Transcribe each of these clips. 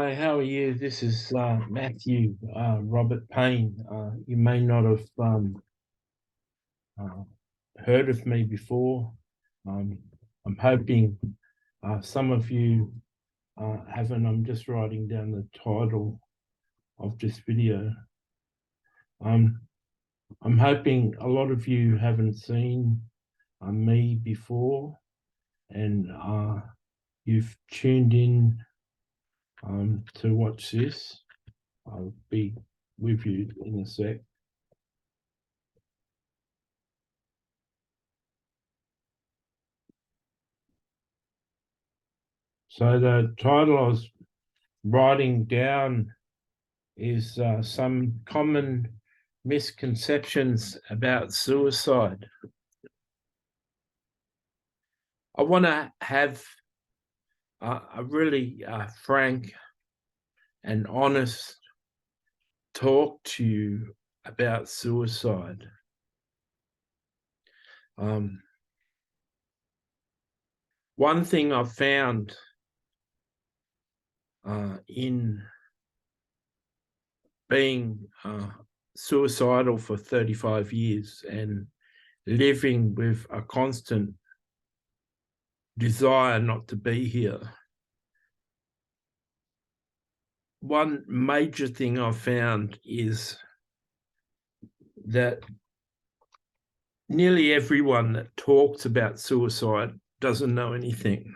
Hi, how are you? This is Matthew Robert Payne. You may not have uh, heard of me before. Um, I'm hoping some of you haven't. I'm just writing down the title of this video. I'm hoping a lot of you haven't seen me before, and you've tuned in to watch this. I'll be with you in a sec. So the title I was writing down is some common misconceptions about suicide. I want to have a really frank and honest talk to you about suicide. One thing I've found in being suicidal for 35 years and living with a constant desire not to be here. One major thing I've found is that nearly everyone that talks about suicide doesn't know anything.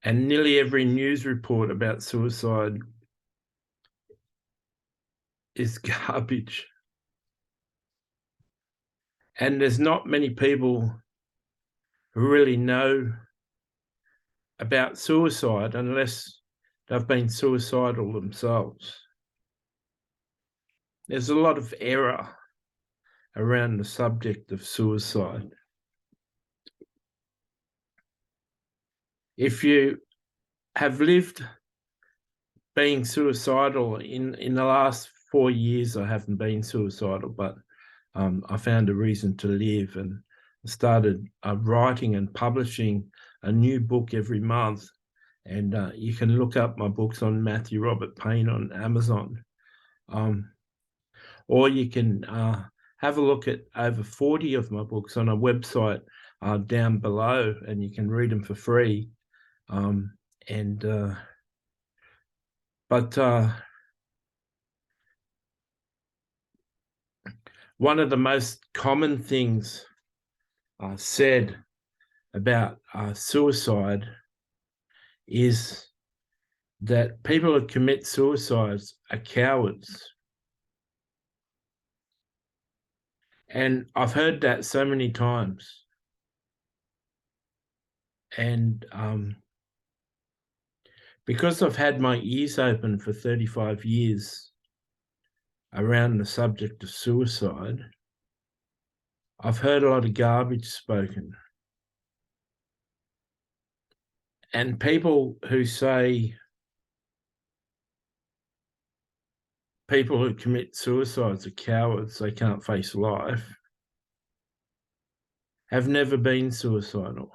And nearly every news report about suicide is garbage. And there's not many people who really know about suicide unless they've been suicidal themselves. There's a lot of error around the subject of suicide. If you have lived being suicidal in the last 4 years, I haven't been suicidal, but I found a reason to live and started writing and publishing a new book every month. And you can look up my books on Matthew Robert Payne on Amazon. Or you can have a look at over 40 of my books on a website down below, and you can read them for free. But one of the most common things said about suicide is that people who commit suicides are cowards. And I've heard that so many times. And because I've had my ears open for 35 years around the subject of suicide, I've heard a lot of garbage spoken. And people who say people who commit suicides are cowards, they can't face life, have never been suicidal.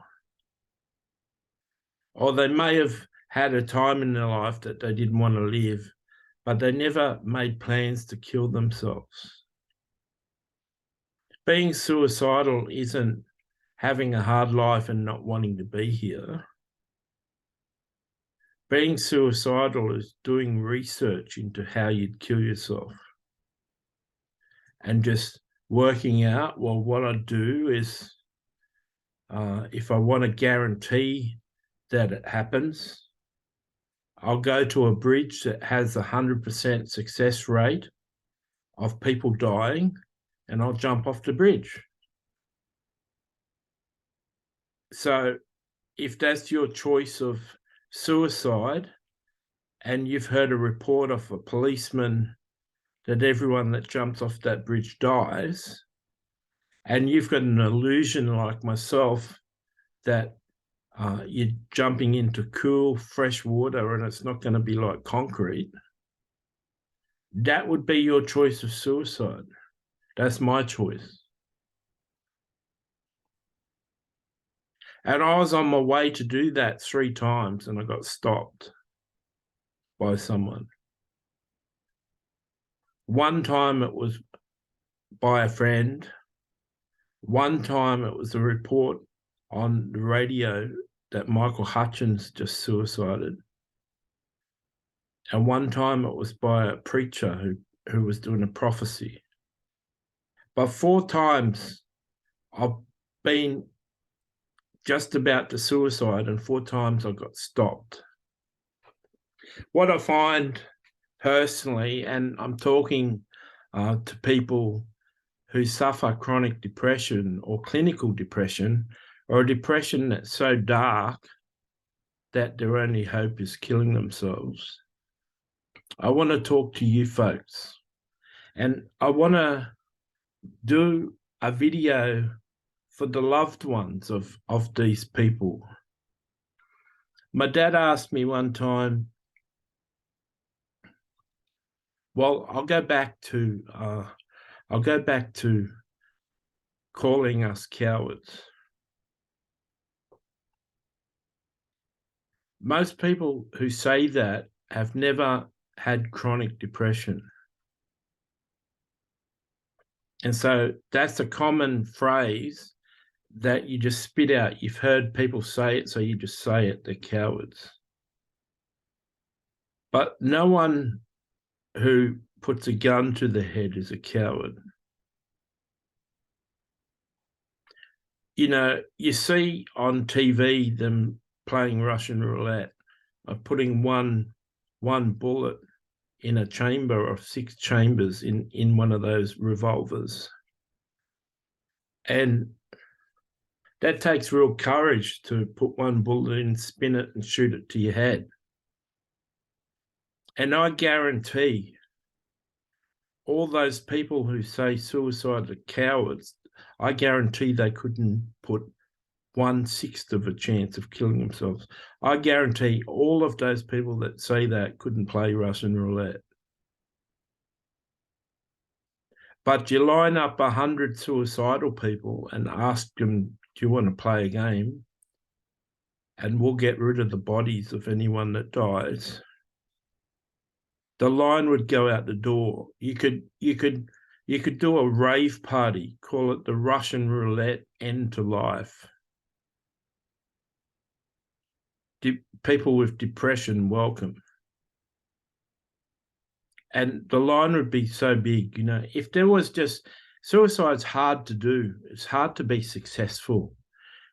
Or they may have had a time in their life that they didn't want to live, but they never made plans to kill themselves. Being suicidal isn't having a hard life and not wanting to be here. Being suicidal is doing research into how you'd kill yourself and just working out, well, what I do is if I want to guarantee that it happens, I'll go to a bridge that has 100% success rate of people dying, and I'll jump off the bridge. So if that's your choice of suicide, and you've heard a report of a policeman that everyone that jumps off that bridge dies, and you've got an illusion like myself that you're jumping into cool, fresh water and it's not going to be like concrete, that would be your choice of suicide. That's my choice. And I was on my way to do that 3 times and I got stopped. by someone. One time it was by a friend. One time it was a report on the radio that Michael Hutchins just suicided. And one time it was by a preacher who was doing a prophecy. But 4 times I've been just about to suicide, and 4 times I got stopped. What I find personally, and I'm talking to people who suffer chronic depression or clinical depression, or a depression that's so dark that their only hope is killing themselves. I want to talk to you folks, and I want to do a video for the loved ones of these people. My dad asked me one time, well, I'll go back to calling us cowards. Most people who say that have never had chronic depression. And so that's a common phrase that you just spit out. You've heard people say it, so you just say it. They're cowards. But no one who puts a gun to the head is a coward. You know, you see on TV them playing Russian roulette of putting one bullet in a chamber of 6 chambers in one of those revolvers. And that takes real courage to put one bullet in, spin it, and shoot it to your head. And I guarantee all those people who say suicide are cowards, I guarantee they couldn't put 1/6 of a chance of killing themselves. I guarantee all of those people that say that couldn't play Russian roulette. But you line up 100 suicidal people and ask them, do you want to play a game? And we'll get rid of the bodies of anyone that dies. The line would go out the door. You could do a rave party, call it the Russian roulette end to life. People with depression welcome. And the line would be so big, you know, if there was just, suicide's hard to do. It's hard to be successful.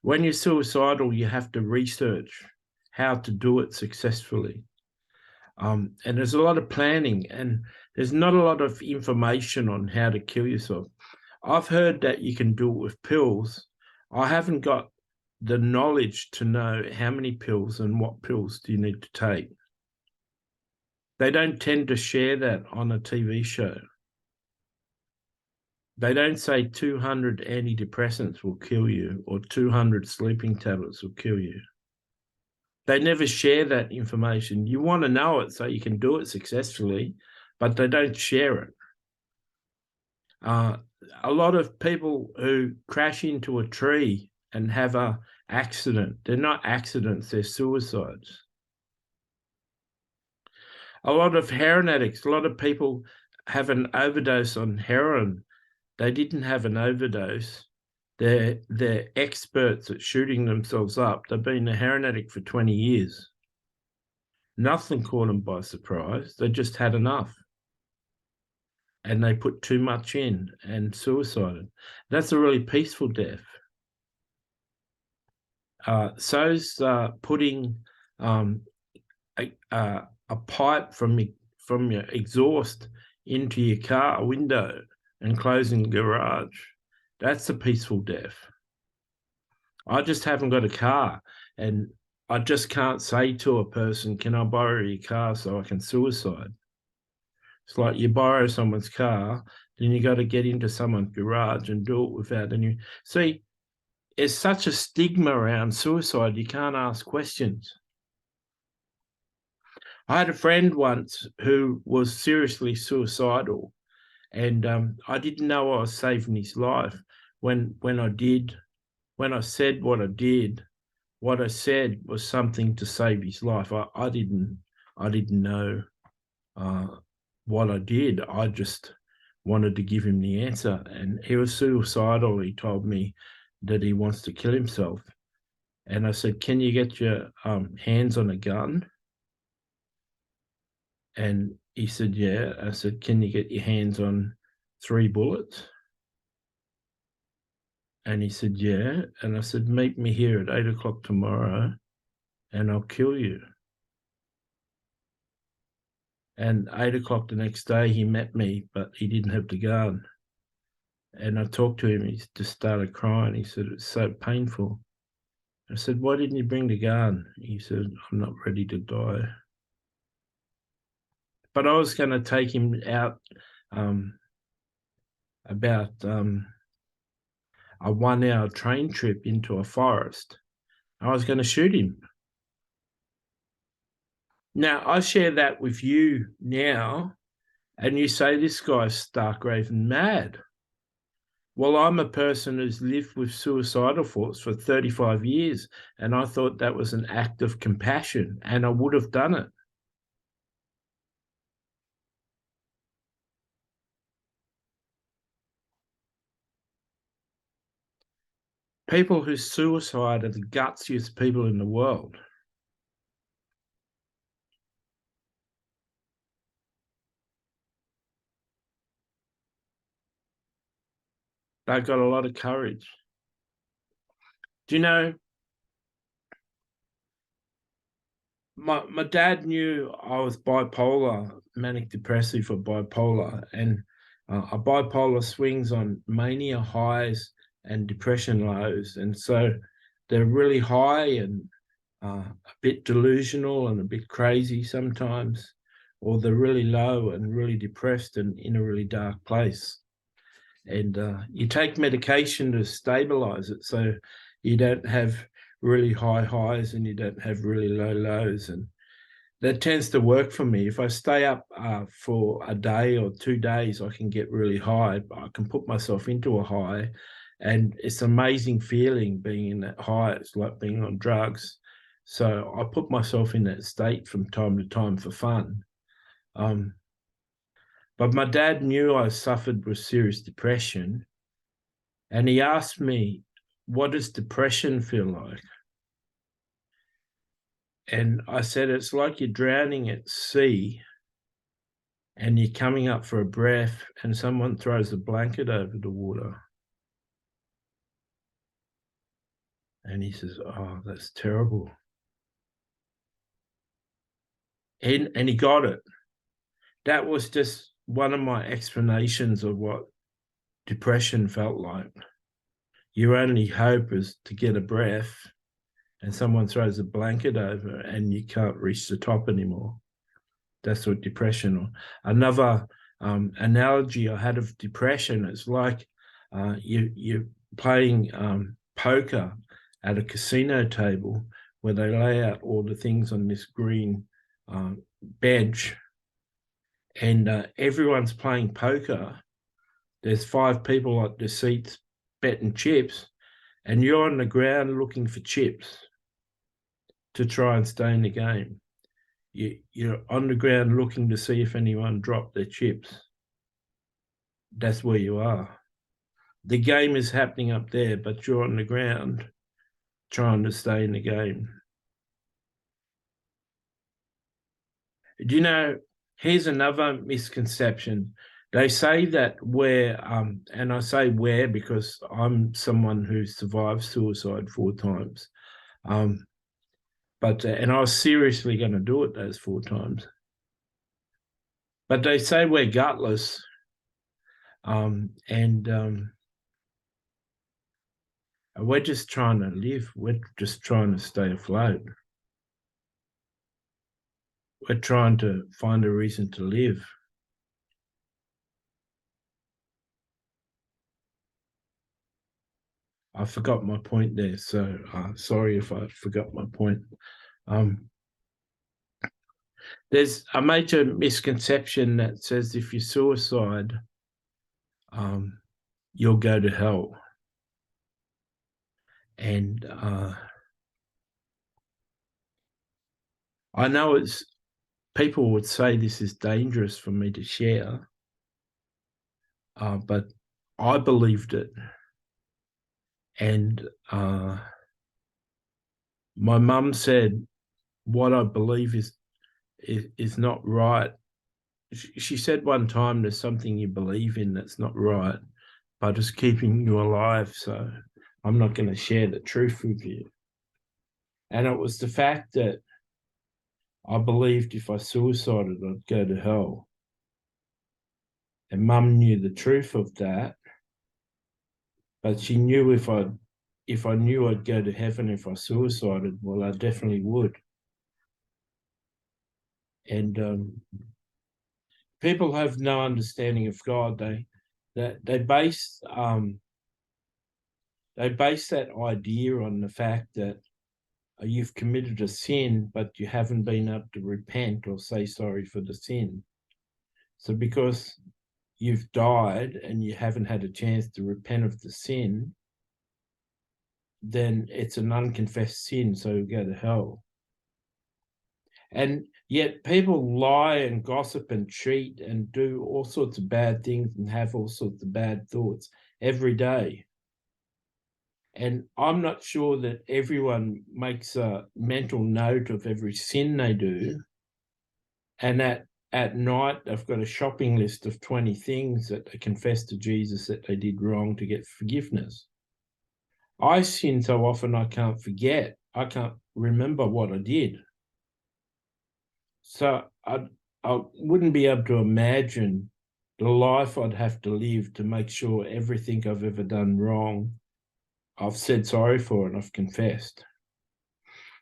When you're suicidal, you have to research how to do it successfully. And there's a lot of planning, and there's not a lot of information on how to kill yourself. I've heard that you can do it with pills. I haven't got the knowledge to know how many pills and what pills do you need to take. They don't tend to share that on a TV show. They don't say 200 antidepressants will kill you or 200 sleeping tablets will kill you. They never share that information. You want to know it so you can do it successfully, but they don't share it. A lot of people who crash into a tree and have an accident, they're not accidents, they're suicides. A lot of heroin addicts, a lot of people have an overdose on heroin. They didn't have an overdose. They're experts at shooting themselves up. They've been a heroin addict for 20 years. Nothing caught them by surprise. They just had enough. And they put too much in and suicided. That's a really peaceful death. So's putting a pipe from your exhaust into your car window and closing the garage. That's a peaceful death. I just haven't got a car, and I just can't say to a person, can I borrow your car so I can suicide? It's like you borrow someone's car, then you got to get into someone's garage and do it without any. See, there's such a stigma around suicide, you can't ask questions. I had a friend once who was seriously suicidal, and I didn't know I was saving his life. When I said what I did, what I said was something to save his life. I didn't I didn't know uh, what I did. I just wanted to give him the answer. And he was suicidal. He told me that he wants to kill himself. And I said, can you get your hands on a gun? And he said, yeah. I said, can you get your hands on 3 bullets? And he said, yeah. And I said, meet me here at 8 o'clock tomorrow and I'll kill you. And 8 o'clock the next day, he met me, but he didn't have the gun. And I talked to him. He just started crying. He said, it's so painful. I said, why didn't you bring the gun? He said, I'm not ready to die. But I was going to take him out about a 1 hour train trip into a forest. I was going to shoot him. Now, I share that with you now, and you say this guy's stark raving mad. Well, I'm a person who's lived with suicidal thoughts for 35 years, and I thought that was an act of compassion, and I would have done it. People who suicide are the gutsiest people in the world. They've got a lot of courage. Do you know, my dad knew I was bipolar, manic depressive or bipolar, and a bipolar swings on mania highs and depression lows. And so they're really high and a bit delusional and a bit crazy sometimes, or they're really low and really depressed and in a really dark place. And you take medication to stabilize it so you don't have really high highs and you don't have really low lows. And that tends to work for me. If I stay up for a day or 2 days, I can get really high. I can put myself into a high, and it's an amazing feeling being in that high. It's like being on drugs. So I put myself in that state from time to time for fun. But my dad knew I suffered with serious depression, and he asked me, what does depression feel like? And I said, it's like you're drowning at sea and you're coming up for a breath and someone throws a blanket over the water. And he says, oh, that's terrible. And he got it. That was just one of my explanations of what depression felt like. Your only hope is to get a breath and someone throws a blanket over and you can't reach the top anymore. That's what depression, or another analogy I had of depression is like you're playing poker at a casino table where they lay out all the things on this green bench, and everyone's playing poker. There's 5 people at the seats betting chips, and you're on the ground looking for chips to try and stay in the game. You're on the ground looking to see if anyone dropped their chips. That's where you are. The game is happening up there, but you're on the ground trying to stay in the game. Do you know, here's another misconception. They say that and I say where because I'm someone who survived suicide 4 times. And I was seriously going to do it those 4 times. But they say we're gutless. We're just trying to live. We're just trying to stay afloat. We're trying to find a reason to live. I forgot my point there, so sorry if I forgot my point. There's a major misconception that says if you suicide, you'll go to hell. And I know people would say this is dangerous for me to share, but I believed it. And my mum said, what I believe is not right. She said one time, there's something you believe in that's not right, but it's keeping you alive. So I'm not going to share the truth with you. And it was the fact that I believed if I suicided, I'd go to hell. And mum knew the truth of that, but she knew if I knew I'd go to heaven if I suicided, well, I definitely would. And people have no understanding of God. They base that idea on the fact that you've committed a sin, but you haven't been able to repent or say sorry for the sin. So because you've died and you haven't had a chance to repent of the sin, then it's an unconfessed sin, so you go to hell. And yet people lie and gossip and cheat and do all sorts of bad things and have all sorts of bad thoughts every day. And I'm not sure that everyone makes a mental note of every sin they do. And at night, they've got a shopping list of 20 things that they confess to Jesus that they did wrong to get forgiveness. I sin so often I can't forget. I can't remember what I did. So I wouldn't be able to imagine the life I'd have to live to make sure everything I've ever done wrong, I've said sorry for and I've confessed.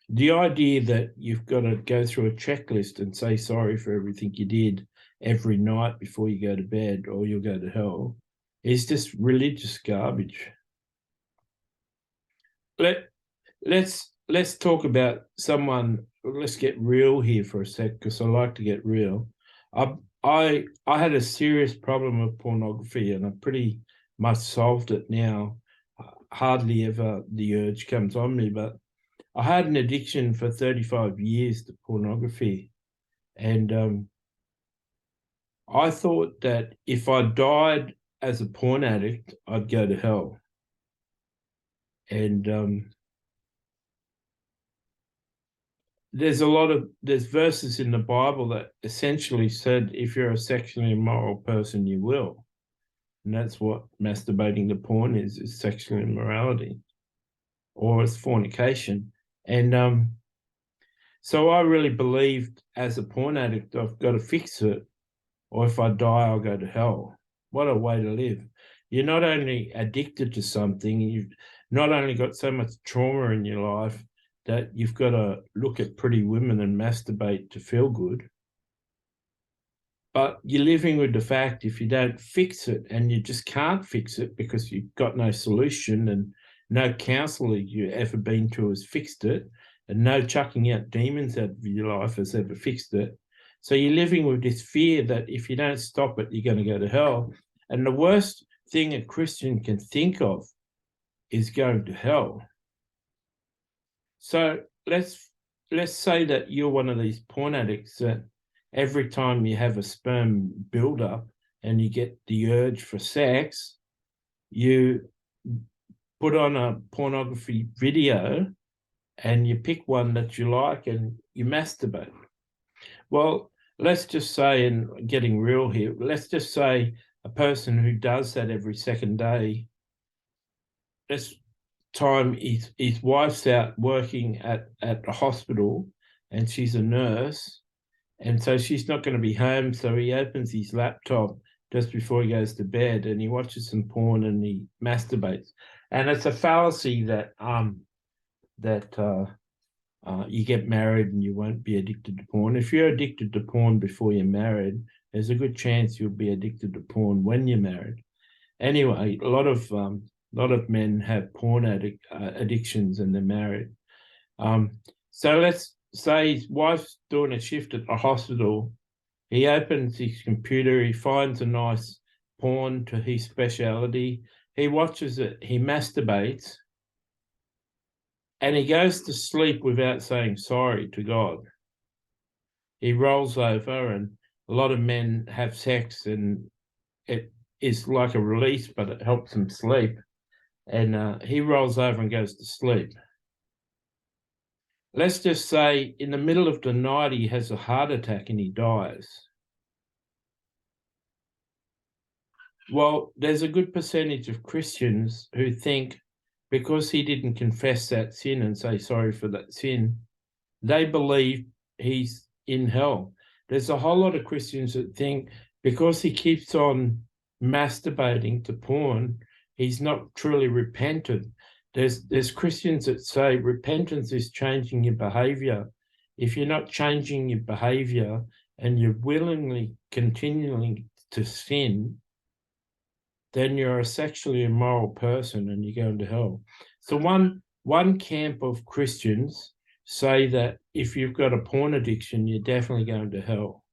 The idea that you've got to go through a checklist and say sorry for everything you did every night before you go to bed or you'll go to hell is just religious garbage. Let's talk about someone. Let's get real here for a sec, because I like to get real. I had a serious problem with pornography, and I pretty much solved it now. Hardly ever the urge comes on me, but I had an addiction for 35 years to pornography, and I thought that if I died as a porn addict, I'd go to hell. And there's verses in the Bible that essentially said if you're a sexually immoral person, you will. And that's what masturbating to porn is sexual immorality, or it's fornication. And so I really believed as a porn addict, I've got to fix it, or if I die, I'll go to hell. What a way to live. You're not only addicted to something, you've not only got so much trauma in your life that you've got to look at pretty women and masturbate to feel good, but you're living with the fact if you don't fix it, and you just can't fix it because you've got no solution and no counsellor you've ever been to has fixed it, and no chucking out demons out of your life has ever fixed it. So you're living with this fear that if you don't stop it, you're going to go to hell. And the worst thing a Christian can think of is going to hell. So let's say that you're one of these porn addicts that every time you have a sperm buildup and you get the urge for sex, you put on a pornography video and you pick one that you like and you masturbate. Well, let's just say, and getting real here, let's just say a person who does that every second day, this time his wife's out working at a hospital and she's a nurse, and so she's not going to be home, so he opens his laptop just before he goes to bed and he watches some porn and he masturbates. And it's a fallacy that you get married and you won't be addicted to porn. If you're addicted to porn before you're married, there's a good chance you'll be addicted to porn when you're married. Anyway, a lot of men have porn addictions and they're married. So let's say his wife's doing a shift at the hospital. He opens his computer, he finds a nice porn to his speciality. He watches it, he masturbates, and he goes to sleep without saying sorry to God. he rolls over, and a lot of men have sex, and it is like a release, but it helps them sleep. And he rolls over and goes to sleep. Let's just say in the middle of the night, he has a heart attack and he dies. Well, there's a good percentage of Christians who think because he didn't confess that sin and say sorry for that sin, they believe he's in hell. There's a whole lot of Christians that think because he keeps on masturbating to porn, he's not truly repentant. There's Christians that say repentance is changing your behavior. If you're not changing your behavior and you're willingly continuing to sin, then you're a sexually immoral person and you're going to hell. So one camp of Christians say that if you've got a porn addiction, you're definitely going to hell.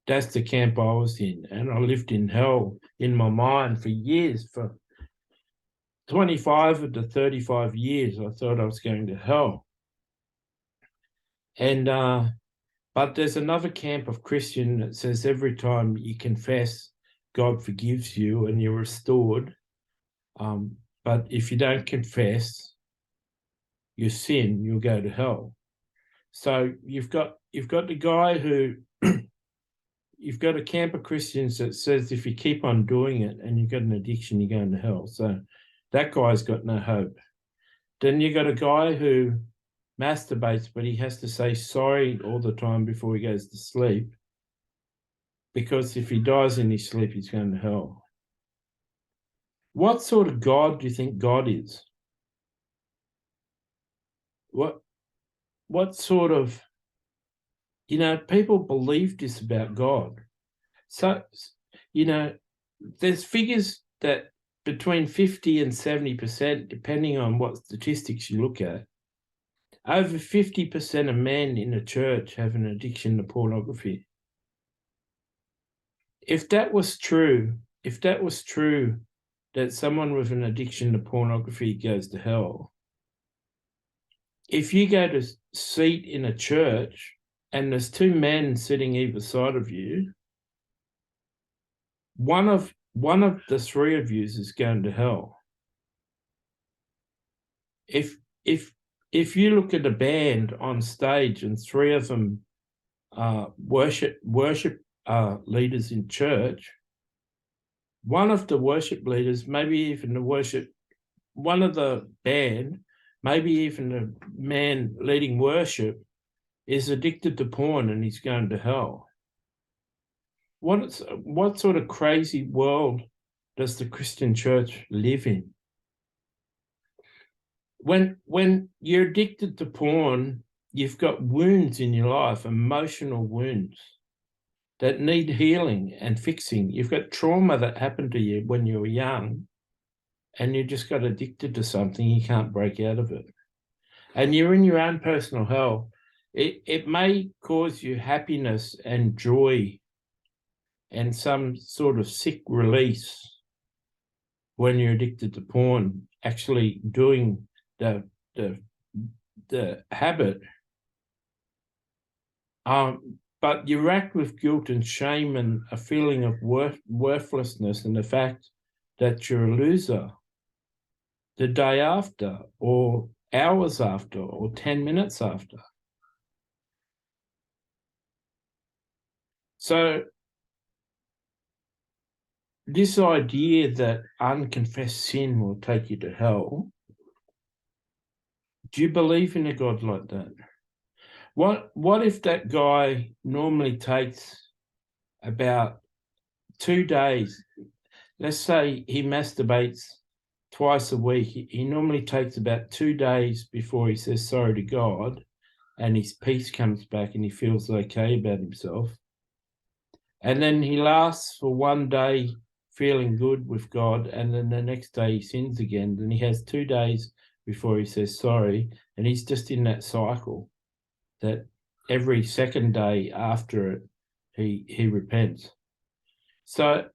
That's the camp I was in, and I lived in hell in my mind for years. For 25 to 35 years, I thought I was going to hell. And but there's another camp of Christian that says every time you confess, God forgives you and you're restored. But if you don't confess your sin, you'll go to hell. So you've got the guy who you've got a camp of Christians that says if you keep on doing it and you've got an addiction, you're going to hell. So that guy's got no hope. Then you got a guy who masturbates, but he has to say sorry all the time before he goes to sleep, because if he dies in his sleep, he's going to hell. What sort of God do you think God is? What sort of, people believe this about God. So, there's figures that between 50 and 70%, depending on what statistics you look at, over 50% of men in the church have an addiction to pornography. If that was true, that someone with an addiction to pornography goes to hell, if you go to seat in a church and there's two men sitting either side of you, one of the three of you is going to hell. If you look at a band on stage and three of them worship leaders in church, one of the worship leaders, maybe even one of the band, maybe even the man leading worship, is addicted to porn and he's going to hell. What sort of crazy world does the Christian church live in? When you're addicted to porn, you've got wounds in your life, emotional wounds that need healing and fixing. You've got trauma that happened to you when you were young, and you just got addicted to something, you can't break out of it. And you're in your own personal hell. It may cause you happiness and joy and some sort of sick release when you're addicted to porn, actually doing the habit. But you racked with guilt and shame and a feeling of worthlessness and the fact that you're a loser the day after, or hours after, or 10 minutes after. So this idea that unconfessed sin will take you to hell, do you believe in a God like that? What if that guy normally takes about 2 days? Let's say he masturbates twice a week. He normally takes about 2 days before he says sorry to God and his peace comes back and he feels okay about himself. And then he lasts for 1 day feeling good with God, and then the next day he sins again. Then he has 2 days before he says sorry, and he's just in that cycle that every second day after it, he repents. So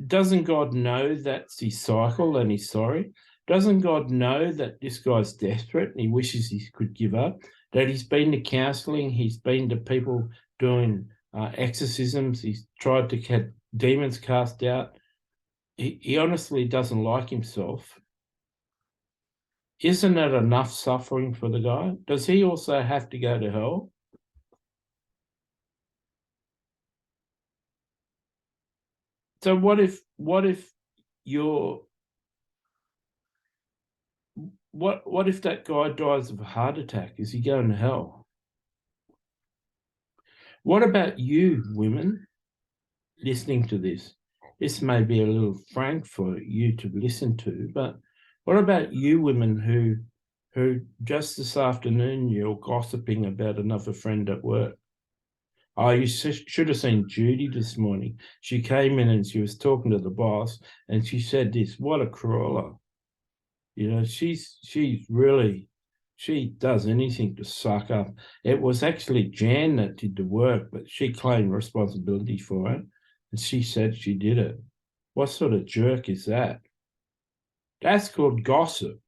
doesn't God know that's his cycle and he's sorry? Doesn't God know that this guy's desperate and he wishes he could give up? that he's been to counselling, he's been to people doing exorcisms, he's tried to get demons cast out. He honestly doesn't like himself. Isn't it enough suffering for the guy? Does he also have to go to hell? So what if you're what if that guy dies of a heart attack? Is he going to hell? What about you, women, listening to this? This may be a little frank for you to listen to, but what about you, women, who just this afternoon you're gossiping about another friend at work? Oh, you should have seen Judy this morning. She came in and she was talking to the boss, and she said this, what a crawler. You know, she's really, she does anything to suck up. It was actually Jan that did the work, but she claimed responsibility for it, and she said she did it. What sort of jerk is that? That's called gossip.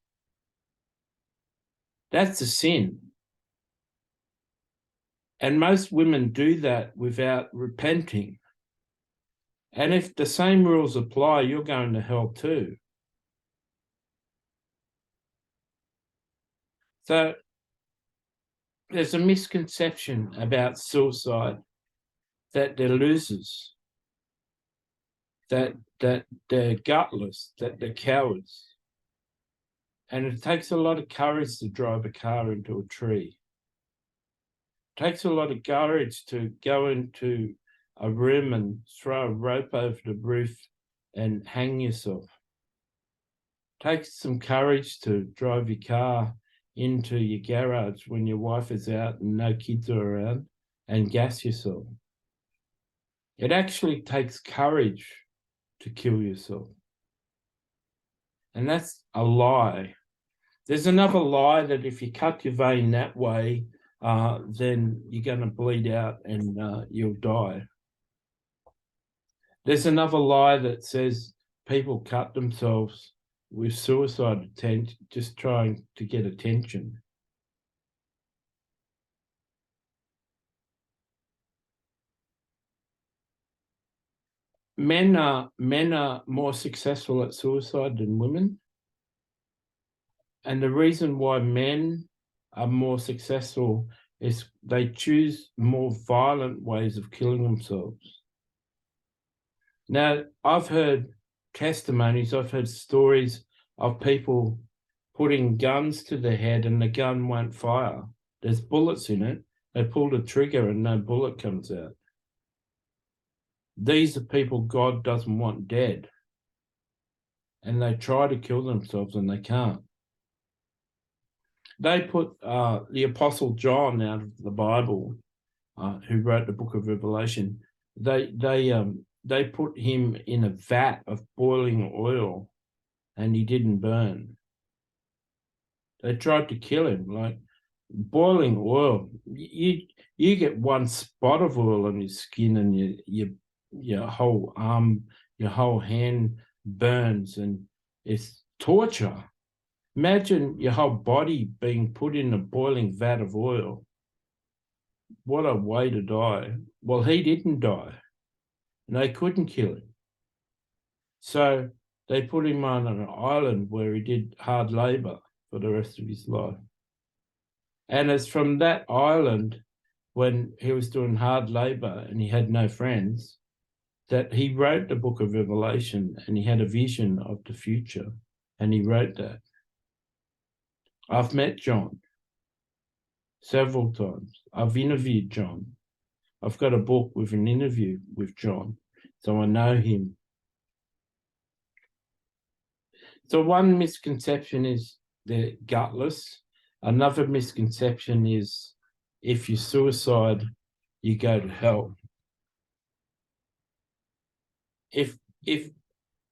That's a sin. And most women do that without repenting. And if the same rules apply, you're going to hell too. So there's a misconception about suicide that they're losers, that they're gutless, that they're cowards. And it takes a lot of courage to drive a car into a tree. It takes a lot of courage to go into a room and throw a rope over the roof and hang yourself. It takes some courage to drive your car into your garage when your wife is out and no kids are around and gas yourself. It actually takes courage to kill yourself. And that's a lie. There's another lie that if you cut your vein that way, then you're going to bleed out and you'll die. There's another lie that says people cut themselves with suicide intent, just trying to get attention. Men are more successful at suicide than women. And the reason why men are more successful is they choose more violent ways of killing themselves. Now, I've heard testimonies, I've heard stories of people putting guns to their head and the gun won't fire. There's bullets in it. They pull the trigger and no bullet comes out. These are people God doesn't want dead. And they try to kill themselves and they can't. They put the Apostle John out of the Bible, who wrote the book of Revelation. They put him in a vat of boiling oil and he didn't burn. They tried to kill him, like boiling oil. You get one spot of oil on your skin and your whole arm, your whole hand burns, and it's torture. Imagine your whole body being put in a boiling vat of oil. What a way to die. Well, he didn't die. And they couldn't kill him. So they put him on an island where he did hard labor for the rest of his life. And it's from that island, when he was doing hard labor and he had no friends, that he wrote the book of Revelation, and he had a vision of the future, and he wrote that. I've met John several times. I've interviewed John. I've got a book with an interview with John, so I know him. So one misconception is they're gutless. Another misconception is if you suicide, you go to hell. If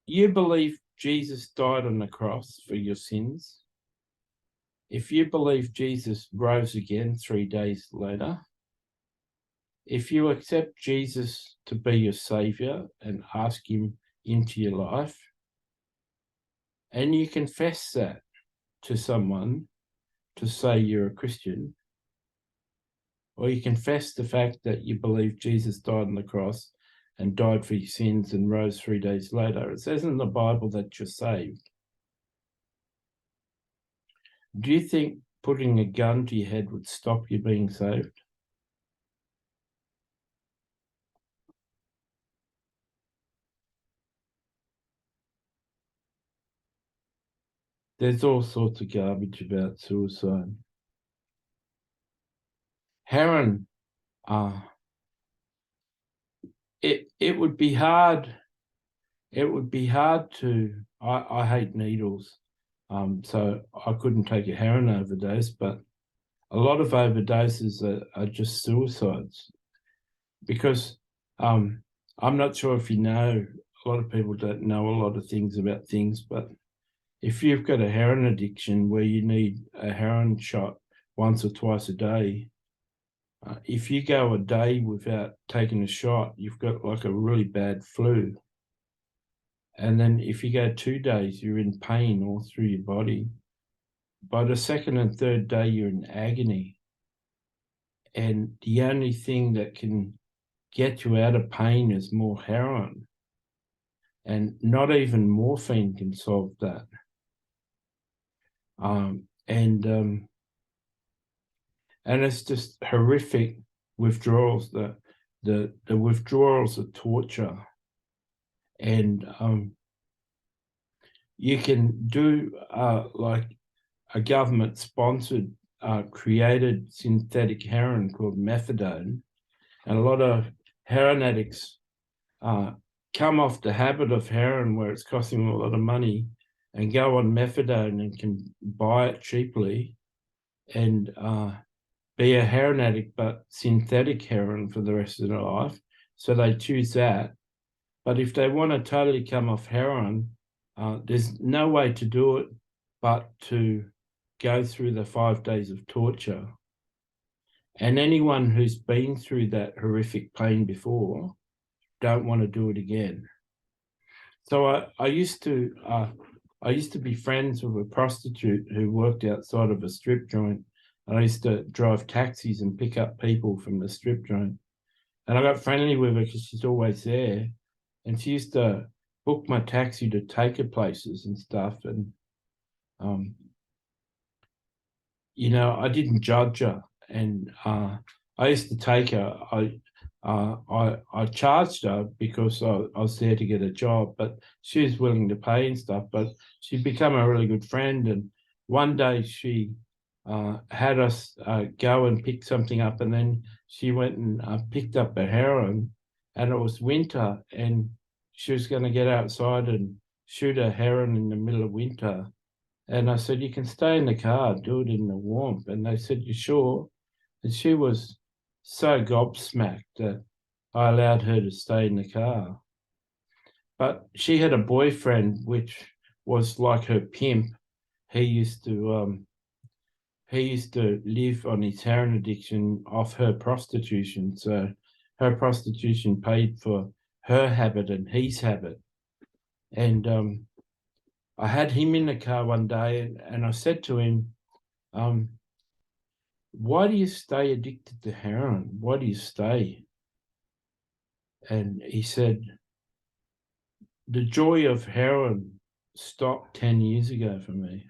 you believe Jesus died on the cross for your sins, if you believe Jesus rose again 3 days later, if you accept Jesus to be your savior and ask him into your life, and you confess that to someone to say you're a Christian, or you confess the fact that you believe Jesus died on the cross and died for your sins and rose 3 days later. It says in the Bible that you're saved. Do you think putting a gun to your head would stop you being saved? There's all sorts of garbage about suicide. Heroin, it would be hard. It would be hard to. I hate needles, so I couldn't take a heroin overdose. But a lot of overdoses are just suicides, because I'm not sure if you know. A lot of people don't know a lot of things about things, but if you've got a heroin addiction where you need a heroin shot once or twice a day, if you go a day without taking a shot, you've got like a really bad flu. And then if you go 2 days, you're in pain all through your body. By the second and third day, you're in agony. And the only thing that can get you out of pain is more heroin. And not even morphine can solve that. And it's just horrific withdrawals. The withdrawals are torture. And you can do like a government-sponsored created synthetic heroin called methadone, and a lot of heroin addicts come off the habit of heroin, where it's costing them a lot of money, and go on methadone and can buy it cheaply and be a heroin addict, but synthetic heroin for the rest of their life. So they choose that. But if they want to totally come off heroin, there's no way to do it but to go through the 5 days of torture. And anyone who's been through that horrific pain before don't want to do it again. So I used to be friends with a prostitute who worked outside of a strip joint, and I used to drive taxis and pick up people from the strip joint. And I got friendly with her because she's always there, and she used to book my taxi to take her places and stuff. And I didn't judge her, and I used to take her. I charged her because I was there to get a job, but she was willing to pay and stuff. But she'd become a really good friend, and one day she had us go and pick something up, and then she went and picked up a heroin, and it was winter, and she was going to get outside and shoot a heroin in the middle of winter. And I said, you can stay in the car, do it in the warmth. And they said, you sure? And she was so gobsmacked that I allowed her to stay in the car. But she had a boyfriend, which was like her pimp. He used to live on his heroin addiction off her prostitution. So her prostitution paid for her habit and his habit. And I had him in the car one day, and I said to him, why do you stay addicted to heroin? Why do you stay? And he said, the joy of heroin stopped 10 years ago for me.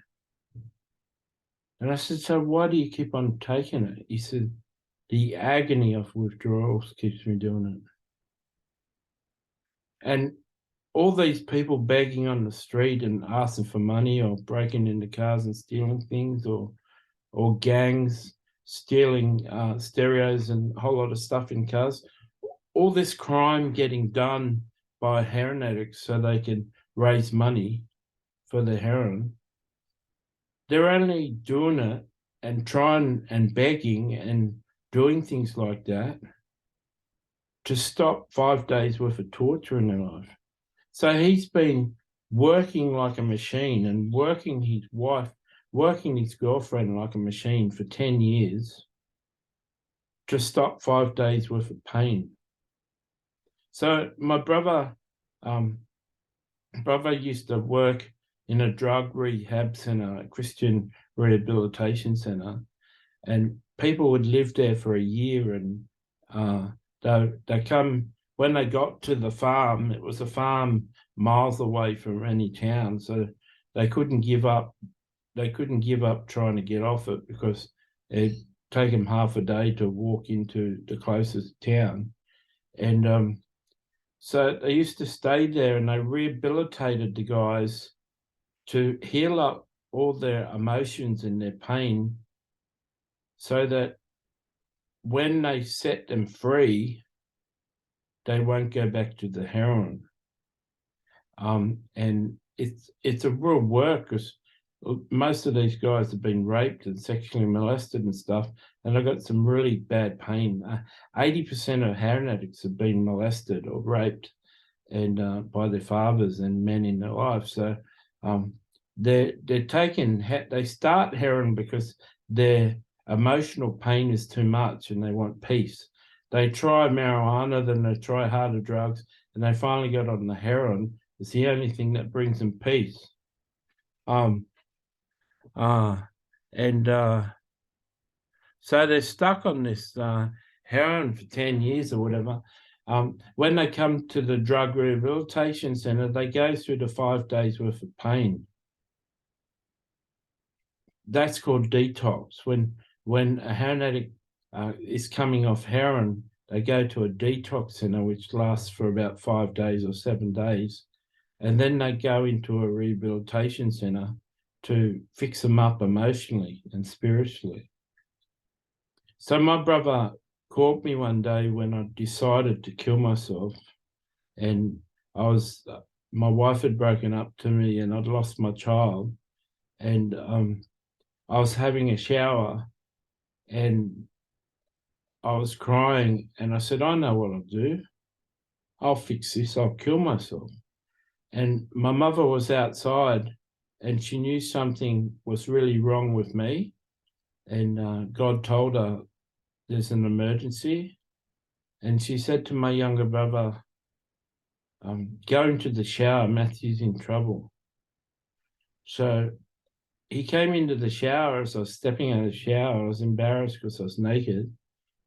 And I said, so why do you keep on taking it? He said, the agony of withdrawals keeps me doing it. And all these people begging on the street and asking for money, or breaking into cars and stealing things, or gangs stealing stereos and a whole lot of stuff in cars, all this crime getting done by heroin addicts so they can raise money for the heroin. They're only doing it and trying and begging and doing things like that to stop 5 days worth of torture in their life. So he's been working like a machine and working his wife, working his girlfriend like a machine for 10 years to stop 5 days worth of pain. So my brother used to work in a drug rehab center, a Christian rehabilitation center, and people would live there for a year, and they come when they got to the farm. It was a farm miles away from any town, so they couldn't give up. They couldn't give up trying to get off it because it'd take them half a day to walk into the closest town, and so they used to stay there, and they rehabilitated the guys to heal up all their emotions and their pain, so that when they set them free, they won't go back to the heroin. And it's a real work, because most of these guys have been raped and sexually molested and stuff, and they've got some really bad pain. 80% of heroin addicts have been molested or raped, and by their fathers and men in their life. So they're taking, they start heroin because their emotional pain is too much and they want peace. They try marijuana, then they try harder drugs, and they finally get on the heroin. It's the only thing that brings them peace. And so they're stuck on this heroin for 10 years or whatever. When they come to the drug rehabilitation center, they go through the 5 days worth of pain. That's called detox. When a heroin addict is coming off heroin, they go to a detox center, which lasts for about 5 days or 7 days. And then they go into a rehabilitation center to fix them up emotionally and spiritually. So my brother called me one day when I decided to kill myself, and my wife had broken up to me and I'd lost my child, and I was having a shower and I was crying, and I said, I know what I'll do. I'll fix this. I'll kill myself. And my mother was outside and she knew something was really wrong with me. And God told her there's an emergency. And she said to my younger brother, go into the shower, Matthew's in trouble. So he came into the shower. As I was stepping out of the shower, I was embarrassed because I was naked.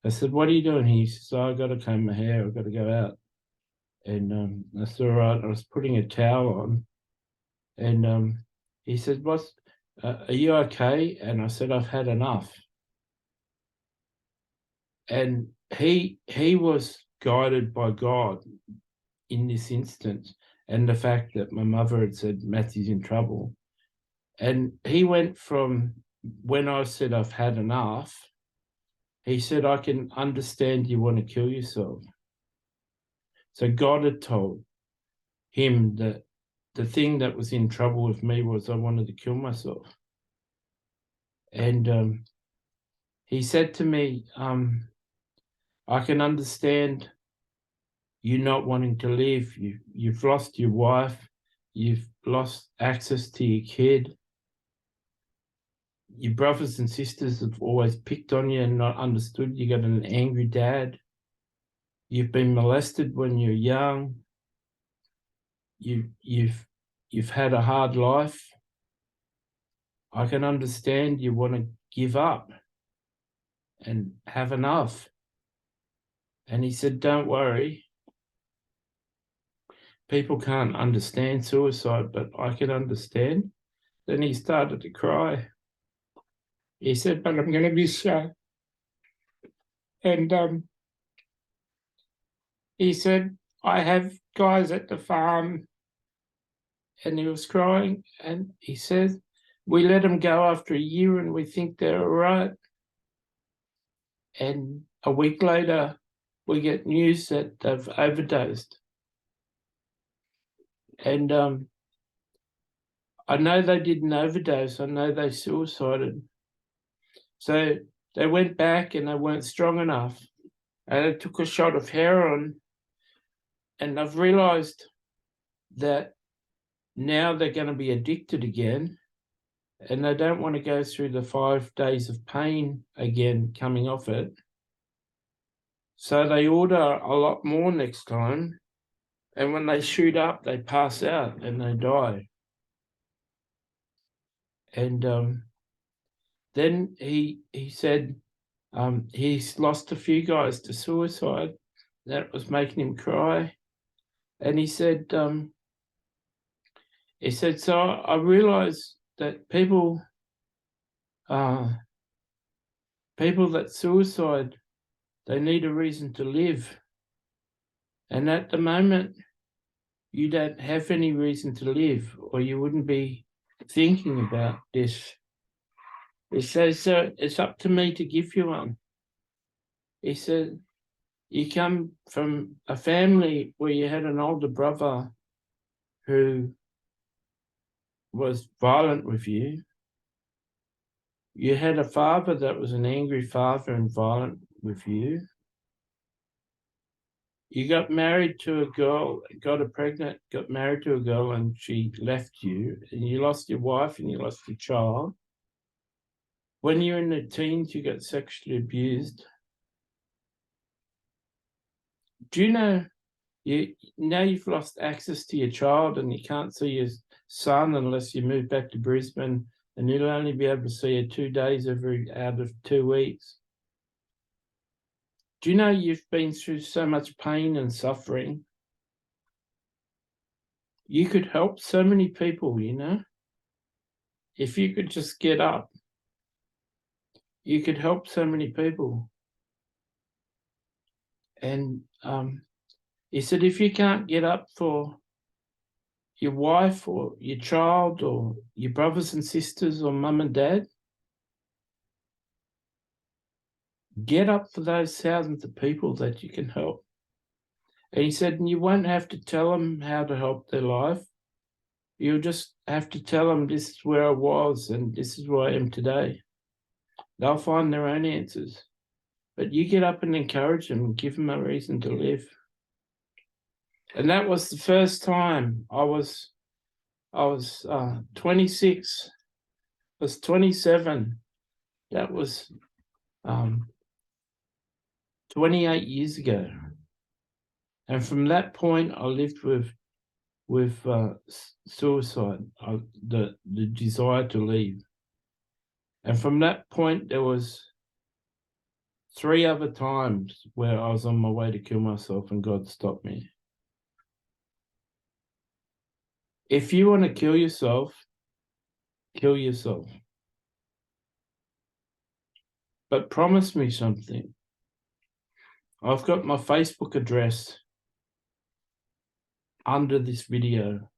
I said, what are you doing? He said, I've got to comb my hair. I've got to go out. And I said, all right. I was putting a towel on. And he said, are you okay? And I said, I've had enough. And he was guided by God in this instance, and the fact that my mother had said, Matthew's in trouble. And he went from, when I said I've had enough, he said, I can understand you want to kill yourself. So God had told him that the thing that was in trouble with me was I wanted to kill myself. And he said to me, I can understand you not wanting to live. You've lost your wife. You've lost access to your kid. Your brothers and sisters have always picked on you and not understood. You got an angry dad. You've been molested when you're young. You've had a hard life. I can understand you want to give up and have enough. And he said, don't worry. People can't understand suicide, but I can understand. Then he started to cry. He said, but I'm going to miss you. And he said, I have guys at the farm. And he was crying. And he said, we let them go after a year and we think they're all right. And a week later, we get news that they've overdosed. And I know they didn't overdose. I know they suicided. So they went back and they weren't strong enough. And they took a shot of heroin. And I've realized that now they're going to be addicted again. And they don't want to go through the 5 days of pain again coming off it. So they order a lot more next time. And when they shoot up, they pass out and they die. And then he said, He's lost a few guys to suicide. That was making him cry. And he said, so I realized that people that suicide, they need a reason to live. And at the moment, you don't have any reason to live, or you wouldn't be thinking about this. He says, so it's up to me to give you one. He said, you come from a family where you had an older brother who was violent with you. You had a father that was an angry father and violent with you. You got married to a girl, got pregnant, got married to a girl, and she left you, and you lost your wife and you lost your child. When you're in the teens, you got sexually abused. Do you know, now you've lost access to your child and you can't see your son unless you move back to Brisbane, and you'll only be able to see her 2 days out of 2 weeks. Do you know you've been through so much pain and suffering? You could help so many people, you know? If you could just get up, you could help so many people. And he said, if you can't get up for your wife or your child or your brothers and sisters or mum and dad, get up for those thousands of people that you can help. And he said, and you won't have to tell them how to help their life. You'll just have to tell them this is where I was and this is where I am today. They'll find their own answers. But you get up and encourage them and give them a reason to live. And that was the first time I was 26, I was 27. That was 28 years ago. And from that point, I lived with suicide, the desire to leave. And from that point, there was 3 other times where I was on my way to kill myself and God stopped me. If you want to kill yourself, kill yourself. But promise me something. I've got my Facebook address under this video.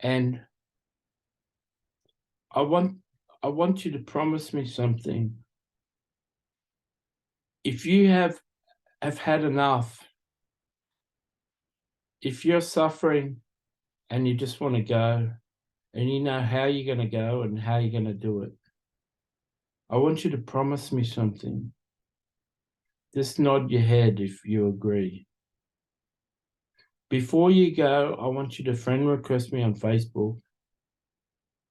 And I want you to promise me something. If you have had enough, if you're suffering and you just want to go and you know how you're going to go and how you're going to do it, I want you to promise me something. Just nod your head if you agree. Before you go, I want you to friend request me on Facebook,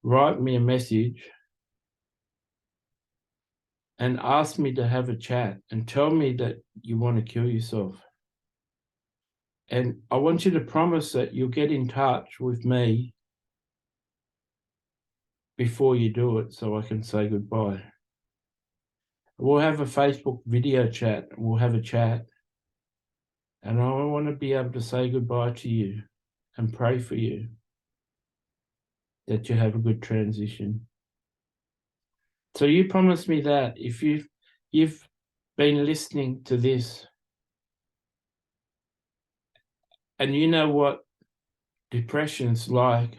write me a message, and ask me to have a chat and tell me that you want to kill yourself. And I want you to promise that you'll get in touch with me before you do it so I can say goodbye. We'll have a Facebook video chat. We'll have a chat. And I want to be able to say goodbye to you and pray for you that you have a good transition. So you promise me that if you've been listening to this and you know what depression's like,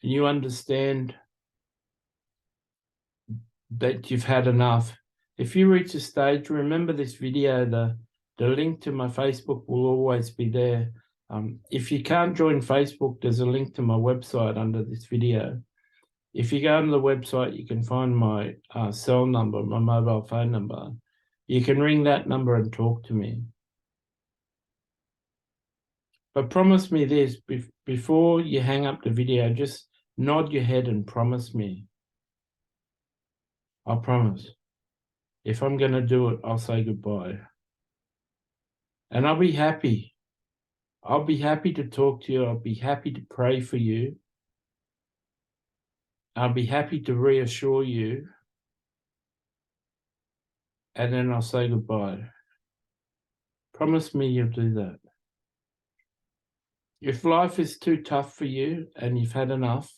and you understand that you've had enough, if you reach a stage, remember this video, the link to my Facebook will always be there. If you can't join Facebook, there's a link to my website under this video. If you go on the website, you can find my cell number, my mobile phone number. You can ring that number and talk to me. But promise me this, before you hang up the video, just nod your head and promise me. I promise. If I'm going to do it, I'll say goodbye. And I'll be happy. I'll be happy to talk to you. I'll be happy to pray for you. I'll be happy to reassure you and then I'll say goodbye. Promise me you'll do that. If life is too tough for you and you've had enough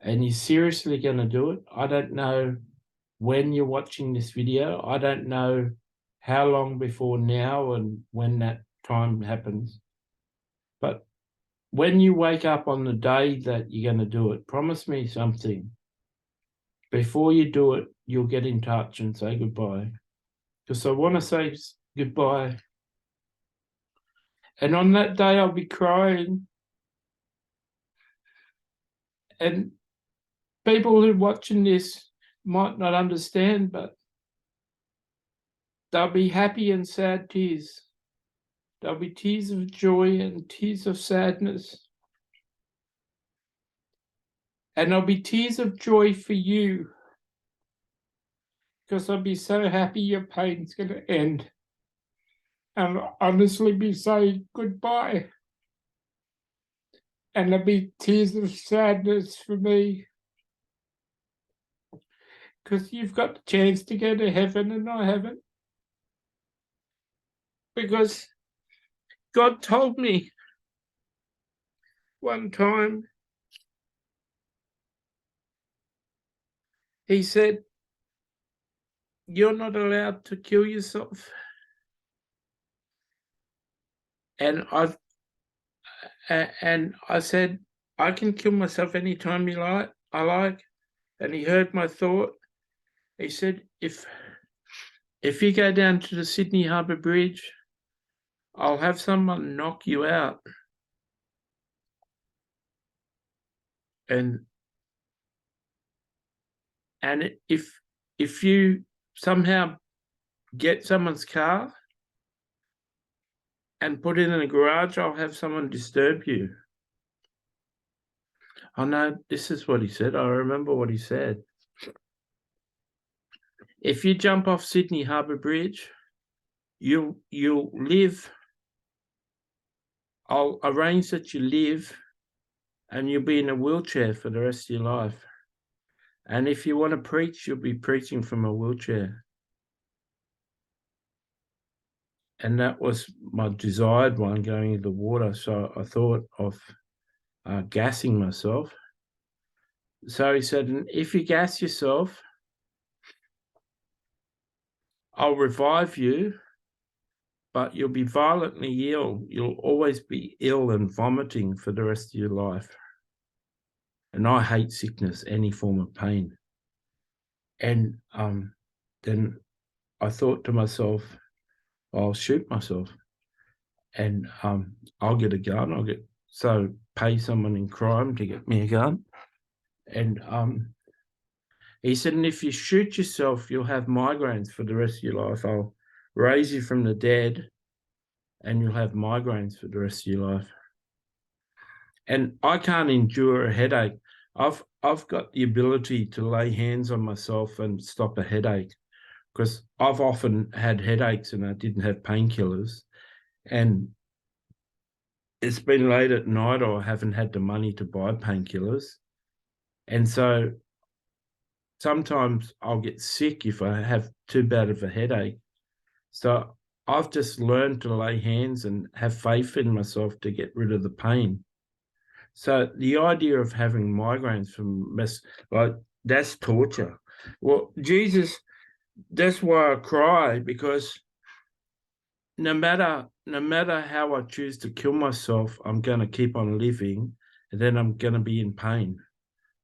and you're seriously going to do it, I don't know when you're watching this video. I don't know how long before now and when that time happens. But when you wake up on the day that you're going to do it, promise me something. Before you do it, you'll get in touch and say goodbye. Because I want to say goodbye. And on that day, I'll be crying. And people who are watching this might not understand, but there'll be happy and sad tears. There'll be tears of joy and tears of sadness. And there'll be tears of joy for you, because I'll be so happy your pain's going to end. And I'll honestly be saying goodbye. And there'll be tears of sadness for me, because you've got the chance to go to heaven and I haven't. Because God told me one time, he said, you're not allowed to kill yourself. And I said, I can kill myself anytime I like. And he heard my thought. He said, if you go down to the Sydney Harbour Bridge, I'll have someone knock you out. And if you somehow get someone's car and put it in a garage, I'll have someone disturb you. I know this is what he said. I remember what he said. If you jump off Sydney Harbour Bridge, you'll live. I'll arrange that you live and you'll be in a wheelchair for the rest of your life. And if you want to preach, you'll be preaching from a wheelchair. And that was my desired one, going into the water. So I thought of gassing myself. So he said, if you gas yourself, I'll revive you, but you'll be violently ill. You'll always be ill and vomiting for the rest of your life. And I hate sickness, any form of pain. And then I thought to myself, I'll shoot myself. And I'll get a gun. Pay someone in crime to get me a gun. And he said, and if you shoot yourself, you'll have migraines for the rest of your life. I'll raise you from the dead and you'll have migraines for the rest of your life. And I can't endure a headache. I've got the ability to lay hands on myself and stop a headache, because I've often had headaches and I didn't have painkillers. And it's been late at night or I haven't had the money to buy painkillers. And so sometimes I'll get sick if I have too bad of a headache. So I've just learned to lay hands and have faith in myself to get rid of the pain. So the idea of having migraines from that's torture. Well, Jesus, that's why I cry, because no matter how I choose to kill myself, I'm going to keep on living, and then I'm going to be in pain.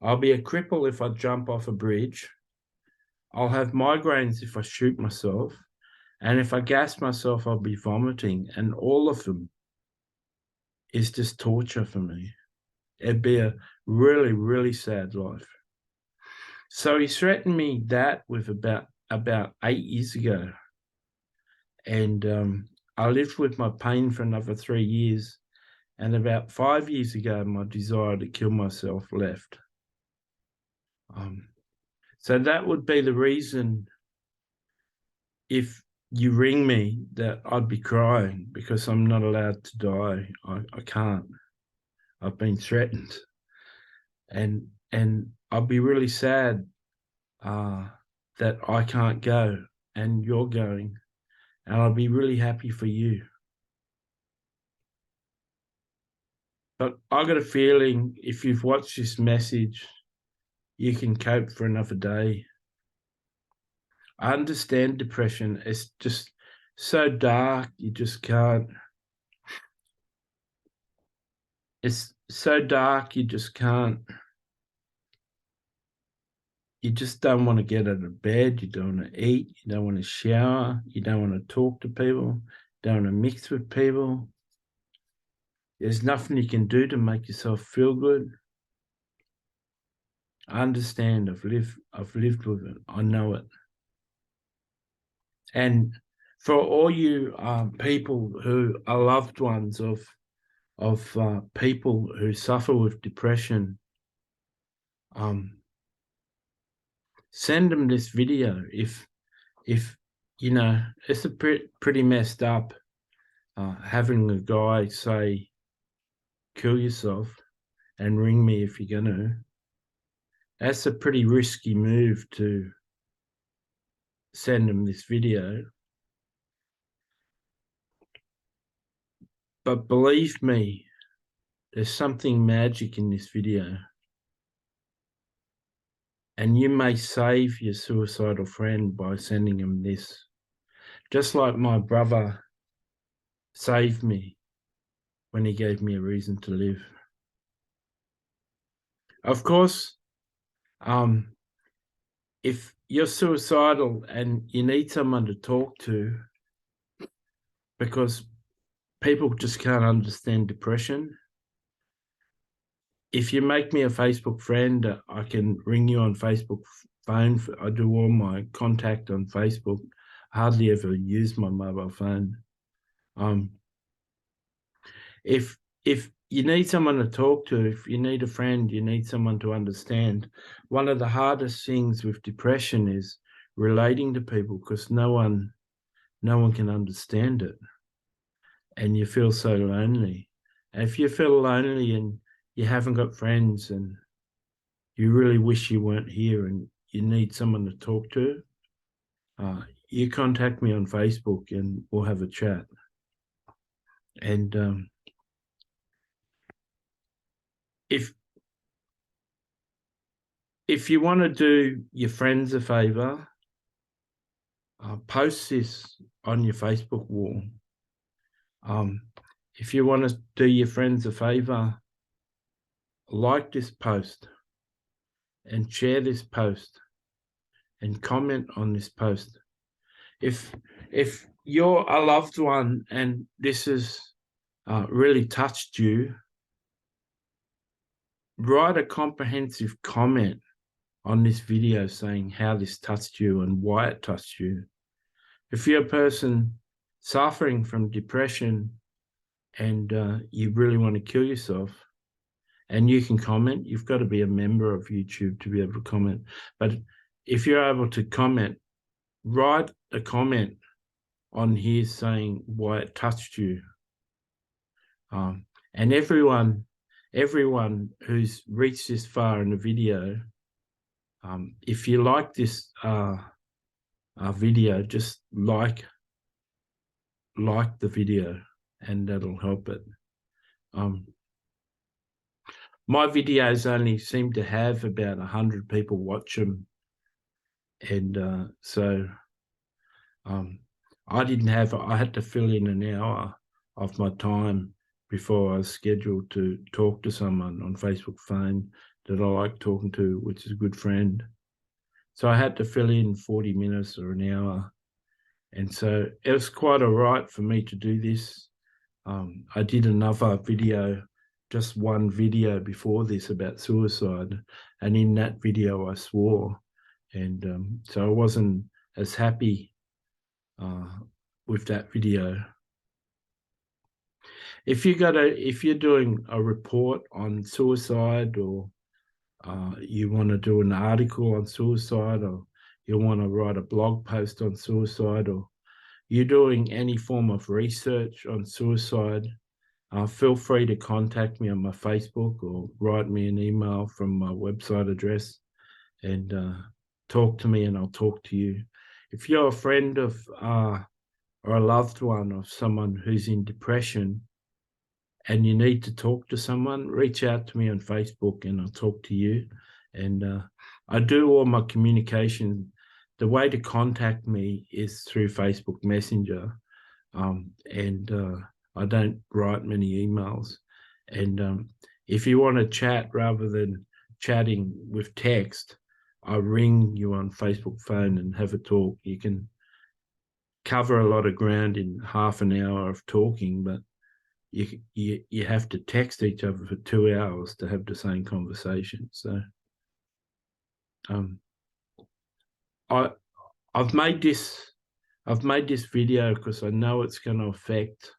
I'll be a cripple if I jump off a bridge. I'll have migraines if I shoot myself. And if I gas myself, I'll be vomiting. And all of them is just torture for me. It'd be a really, really sad life. So he threatened me that with about 8 years ago. And I lived with my pain for another 3 years. And about 5 years ago, my desire to kill myself left. So that would be the reason, if you ring me, that I'd be crying, because I'm not allowed to die. I can't. I've been threatened. And I'll be really sad that I can't go and you're going, and I'll be really happy for you. But I got a feeling if you've watched this message, you can cope for another day. I understand depression. It's just so dark, you just can't. It's so dark, you just can't. You just don't want to get out of bed. You don't want to eat. You don't want to shower. You don't want to talk to people. You don't want to mix with people. There's nothing you can do to make yourself feel good. I understand. I've lived with it. I know it. And for all you people who are loved ones of people who suffer with depression, send them this video. If you know, it's a pretty messed up having a guy say, "Kill yourself and ring me if you're gonna." That's a pretty risky move to send them this video. But believe me, there's something magic in this video. And you may save your suicidal friend by sending him this. Just like my brother saved me when he gave me a reason to live. Of course, if you're suicidal and you need someone to talk to because people just can't understand depression, if you make me a Facebook friend, I can ring you on Facebook phone. I do all my contact on Facebook. I hardly ever use my mobile phone. If you need someone to talk to, if you need a friend, you need someone to understand. One of the hardest things with depression is relating to people because no one can understand it, and you feel so lonely. And if you feel lonely and you haven't got friends and you really wish you weren't here and you need someone to talk to, you contact me on Facebook and we'll have a chat. And if you want to do your friends a favor, post this on your Facebook wall. If you want to do your friends a favor, like this post and share this post and comment on this post. If you're a loved one and this has really touched you, write a comprehensive comment on this video saying how this touched you and why it touched you. If you're a person suffering from depression and you really want to kill yourself, and you can comment, you've got to be a member of YouTube to be able to comment. But if you're able to comment, write a comment on here saying why it touched you. And everyone who's reached this far in the video, if you like this video, just like the video, and that'll help it. My videos only seem to have about 100 people watch them, and so I had to fill in an hour of my time before I was scheduled to talk to someone on Facebook phone that I like talking to, which is a good friend. So I had to fill in 40 minutes or an hour. And so it was quite all right for me to do this. I did another video, just one video before this about suicide. And in that video, I swore. And so I wasn't as happy with that video. If you're doing a report on suicide, or you want to do an article on suicide, or you want to write a blog post on suicide, or you're doing any form of research on suicide, feel free to contact me on my Facebook or write me an email from my website address. And talk to me and I'll talk to you. If you're a friend of or a loved one of someone who's in depression and you need to talk to someone, reach out to me on Facebook and I'll talk to you. And I do all my communication. The way to contact me is through Facebook Messenger. And I don't write many emails. And if you want to chat rather than chatting with text, I ring you on Facebook phone and have a talk. You can cover a lot of ground in half an hour of talking, but you have to text each other for 2 hours to have the same conversation. So I've made this video because I know it's going to affect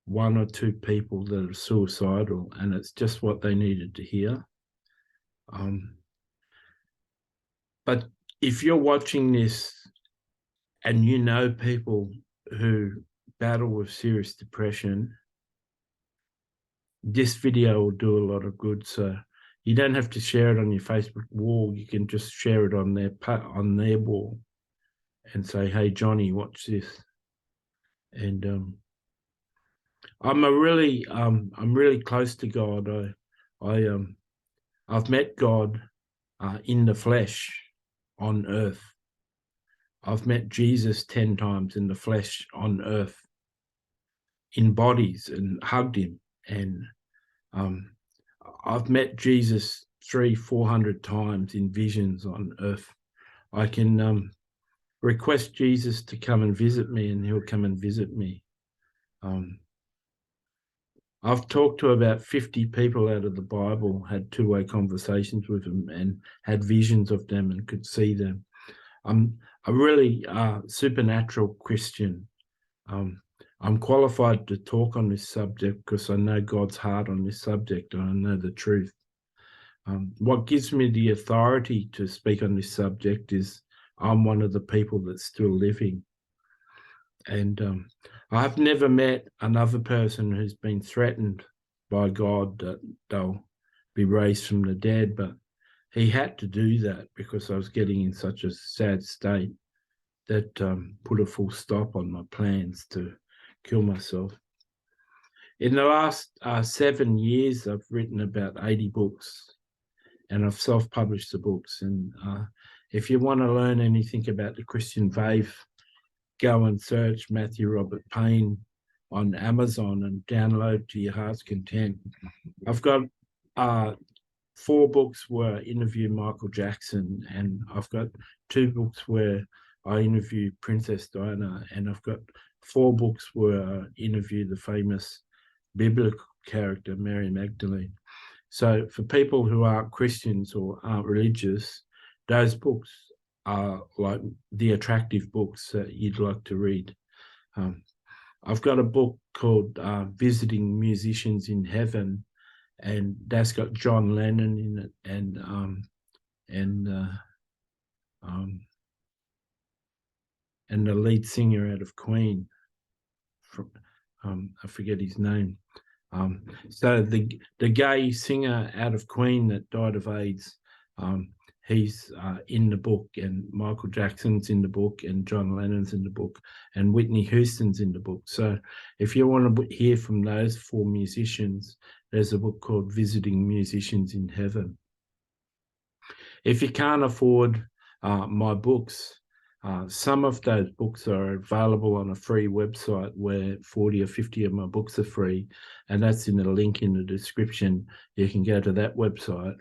one or two people that are suicidal, and it's just what they needed to hear. But if you're watching this and you know people who battle with serious depression, this video will do a lot of good. So you don't have to share it on your Facebook wall. You can just share it on their wall and say, "Hey, Johnny, watch this." And I'm really close to God. I've met God in the flesh on earth. I've met Jesus 10 times in the flesh on earth, in bodies, and hugged him. And I've met Jesus 300-400 times in visions on earth. I can request Jesus to come and visit me, and he'll come and visit me. I've talked to about 50 people out of the Bible, had two-way conversations with them and had visions of them and could see them. I'm a really supernatural Christian. I'm qualified to talk on this subject because I know God's heart on this subject and I know the truth. What gives me the authority to speak on this subject is I'm one of the people that's still living. And I've never met another person who's been threatened by God that they'll be raised from the dead, but he had to do that because I was getting in such a sad state that put a full stop on my plans to kill myself. In the last 7 years, I've written about 80 books and I've self-published the books. And if you want to learn anything about the Christian faith, go and search Matthew Robert Payne on Amazon and download to your heart's content. I've got 4 books where I interview Michael Jackson, and I've got 2 books where I interview Princess Diana, and I've got 4 books where I interview the famous biblical character Mary Magdalene. So for people who aren't Christians or aren't religious, those books are like the attractive books that you'd like to read. I've got a book called Visiting Musicians in Heaven, and that's got John Lennon in it and the lead singer out of Queen. I forget his name. So the gay singer out of Queen that died of AIDS, he's in the book, and Michael Jackson's in the book, and John Lennon's in the book, and Whitney Houston's in the book. So if you want to hear from those 4 musicians, there's a book called Visiting Musicians in Heaven. If you can't afford my books, some of those books are available on a free website where 40 or 50 of my books are free, and that's in the link in the description. You can go to that website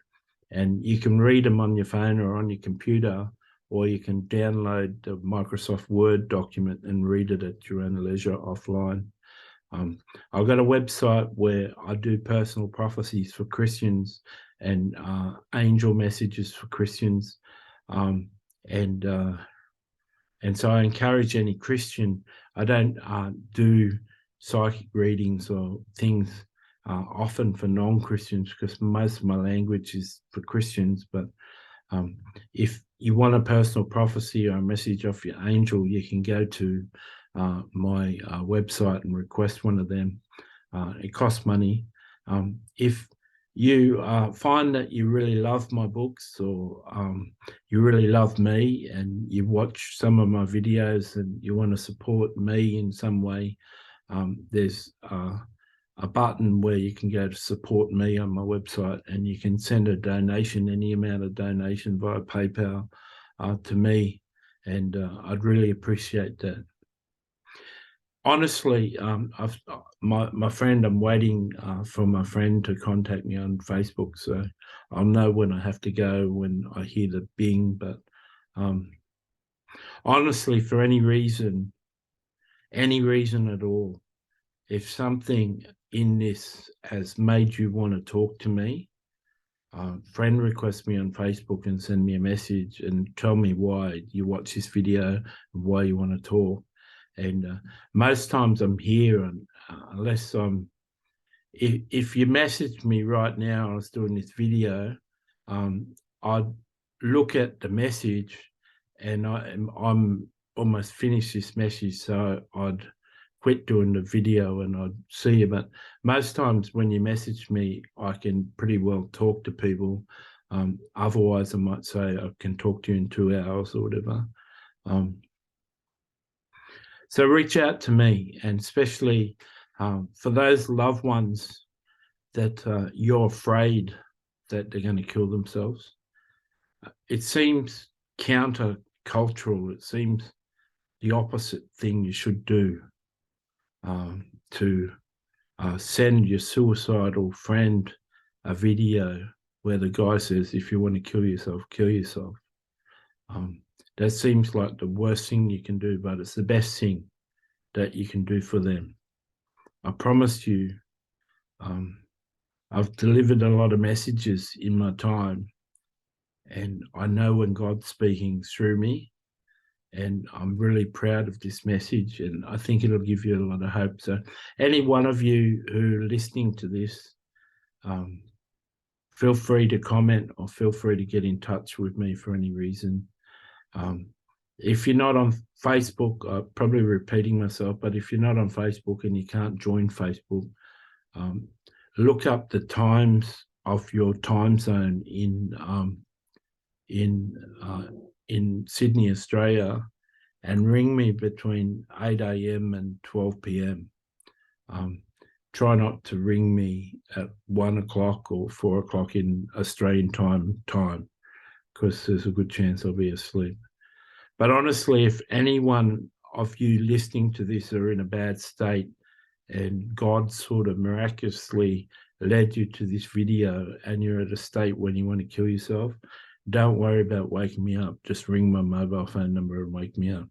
and you can read them on your phone or on your computer, or you can download the Microsoft Word document and read it at your own leisure offline. I've got a website where I do personal prophecies for Christians and angel messages for Christians. And so I encourage any Christian. I don't do psychic readings or things often for non-Christians because most of my language is for Christians. But if you want a personal prophecy or a message off your angel, you can go to my website and request one of them. It costs money. If you find that you really love my books, or you really love me and you watch some of my videos and you want to support me in some way, there's a button where you can go to support me on my website, and you can send a donation, any amount of donation via PayPal to me, and I'd really appreciate that. Honestly, my friend, I'm waiting for my friend to contact me on Facebook, so I'll know when I have to go when I hear the bing. But honestly, for any reason at all, if something in this has made you want to talk to me, friend request me on Facebook and send me a message and tell me why you watch this video and why you want to talk. And most times I'm here, and unless if you message me right now, I was doing this video, I'd look at the message, and I'm almost finished this message, so I'd quit doing the video and I'd see you. But most times when you message me, I can pretty well talk to people. Otherwise, I might say I can talk to you in 2 hours or whatever. So reach out to me, and especially for those loved ones that you're afraid that they're going to kill themselves. It seems counter-cultural. It seems the opposite thing you should do, to send your suicidal friend a video where the guy says, if you want to kill yourself, kill yourself. That seems like the worst thing you can do, but it's the best thing that you can do for them. I promise you, I've delivered a lot of messages in my time, and I know when God's speaking through me, and I'm really proud of this message, and I think it'll give you a lot of hope. So any one of you who are listening to this, feel free to comment, or feel free to get in touch with me for any reason. If you're not on Facebook, I'm probably repeating myself, but if you're not on Facebook and you can't join Facebook, look up the times of your time zone in Sydney, Australia, and ring me between 8 a.m. and 12 p.m. Try not to ring me at 1 o'clock or 4 o'clock in Australian time, because there's a good chance I'll be asleep. But honestly, if anyone of you listening to this are in a bad state and God sort of miraculously led you to this video and you're at a state when you want to kill yourself, don't worry about waking me up. Just ring my mobile phone number and wake me up.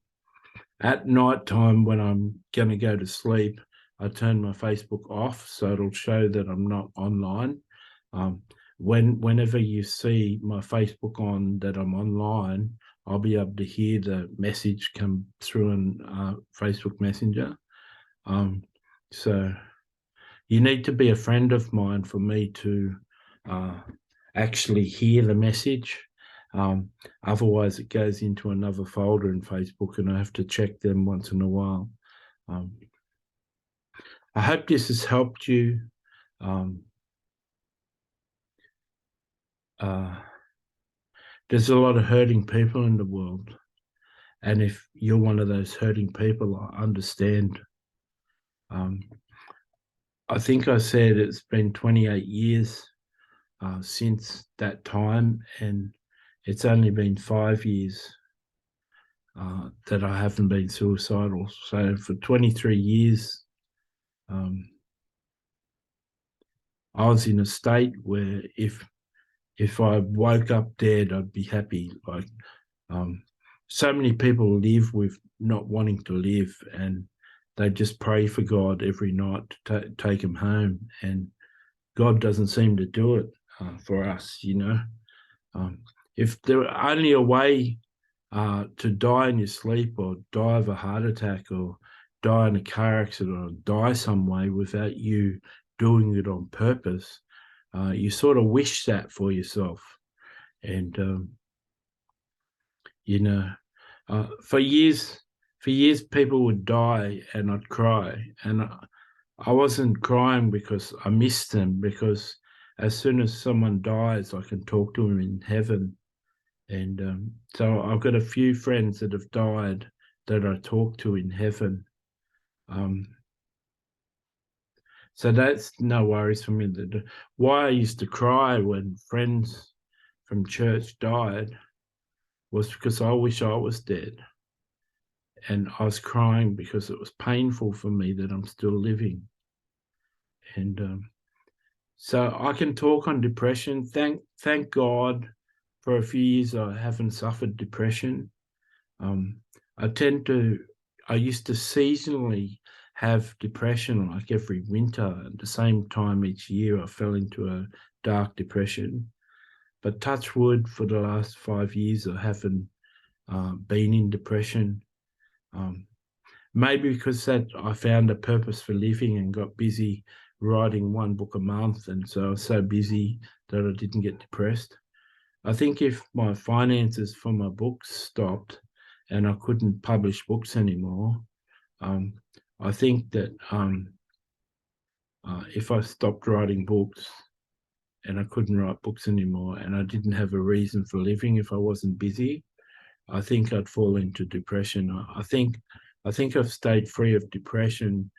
At night time, when I'm going to go to sleep, I turn my Facebook off so it'll show that I'm not online. Whenever you see my Facebook on that I'm online, I'll be able to hear the message come through on Facebook Messenger. So you need to be a friend of mine for me to actually hear the message. Otherwise, it goes into another folder in Facebook, and I have to check them once in a while. I hope this has helped you. There's a lot of hurting people in the world, and if you're one of those hurting people, I understand. I think I said it's been 28 years since that time, and it's only been 5 years that I haven't been suicidal. So for 23 years, I was in a state where if I woke up dead, I'd be happy. Like, so many people live with not wanting to live, and they just pray for God every night to take them home, and God doesn't seem to do it for us, you know. If there were only a way to die in your sleep, or die of a heart attack, or die in a car accident, or die some way without you doing it on purpose, you sort of wish that for yourself. And you know, for years people would die and I'd cry, and I wasn't crying because I missed them, because as soon as someone dies, I can talk to them in heaven. And so I've got a few friends that have died that I talk to in heaven. So that's no worries for me. Why I used to cry when friends from church died was because I wish I was dead. And I was crying because it was painful for me that I'm still living. And so I can talk on depression. Thank God for a few years I haven't suffered depression. Um, I used to seasonally have depression, like every winter. At the same time each year, I fell into a dark depression. But touch wood, for the last 5 years, I haven't been in depression. Maybe because that I found a purpose for living and got busy writing one book a month, and so I was so busy that I didn't get depressed. I think if my finances for my books stopped and I couldn't publish books anymore, I think that if I stopped writing books and I couldn't write books anymore and I didn't have a reason for living if I wasn't busy, I think I'd fall into depression. I think I've stayed free of depression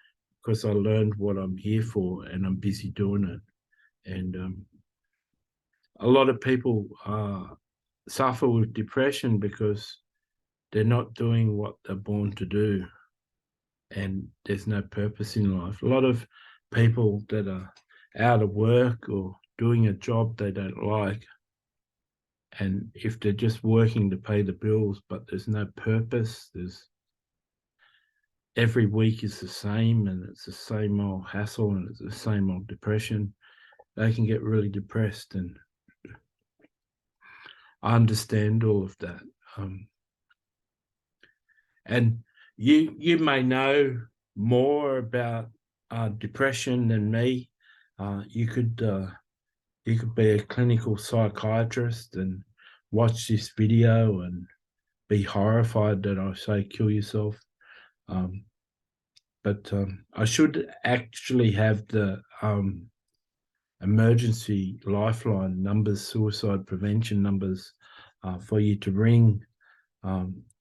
because I learned what I'm here for and I'm busy doing it. And a lot of people suffer with depression because they're not doing what they're born to do, and there's no purpose in life. A lot of people that are out of work or doing a job they don't like, and if they're just working to pay the bills, but there's no purpose, there's every week is the same and it's the same old hassle and it's the same old depression, they can get really depressed. And I understand all of that. And you may know more about depression than me. You could be a clinical psychiatrist and watch this video and be horrified that I say kill yourself. But I should actually have the emergency lifeline numbers, suicide prevention numbers for you to ring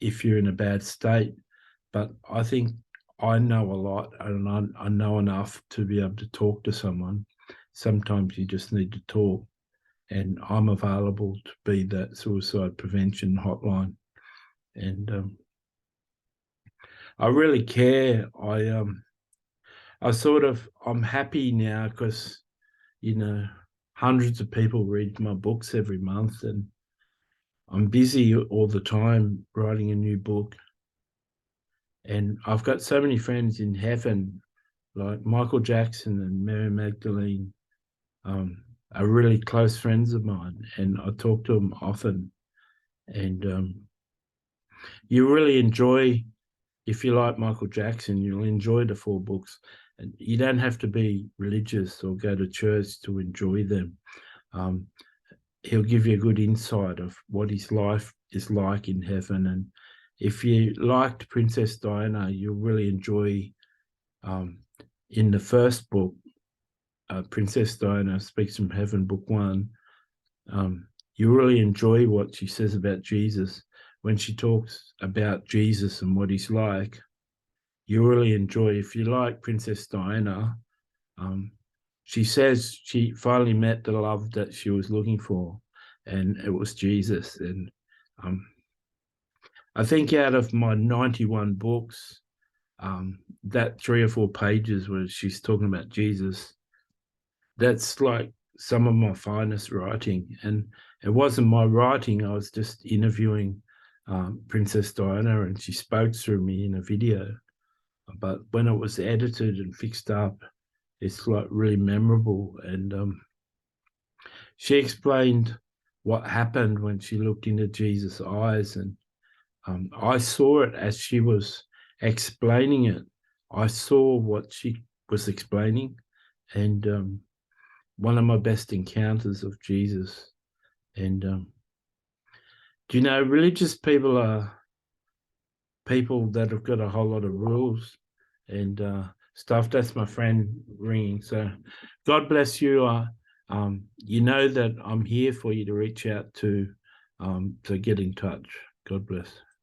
if you're in a bad state. But I think I know a lot and I know enough to be able to talk to someone. Sometimes you just need to talk, and I'm available to be that suicide prevention hotline. And I really care. I'm happy now because, hundreds of people read my books every month, and I'm busy all the time writing a new book. And I've got so many friends in heaven, like Michael Jackson and Mary Magdalene, are really close friends of mine, and I talk to them often. And you really enjoy, if you like Michael Jackson, you'll enjoy the 4 books. And you don't have to be religious or go to church to enjoy them. He'll give you a good insight of what his life is like in heaven. And if you liked Princess Diana, you'll really enjoy in the first book, Princess Diana Speaks from Heaven, book 1. You really enjoy what she says about Jesus. When she talks about Jesus and what he's like, you really enjoy. If you like Princess Diana, she says she finally met the love that she was looking for, and it was Jesus. And I think out of my 91 books, that 3 or 4 pages where she's talking about Jesus, that's like some of my finest writing. And it wasn't my writing, I was just interviewing Princess Diana, and she spoke through me in a video. But when it was edited and fixed up, it's like really memorable. And she explained what happened when she looked into Jesus' eyes, and I saw it as she was explaining it. I saw what she was explaining, and one of my best encounters of Jesus. And do you know, religious people are people that have got a whole lot of rules and stuff. That's my friend ringing. So God bless you. you know that I'm here for you to reach out to get in touch. God bless.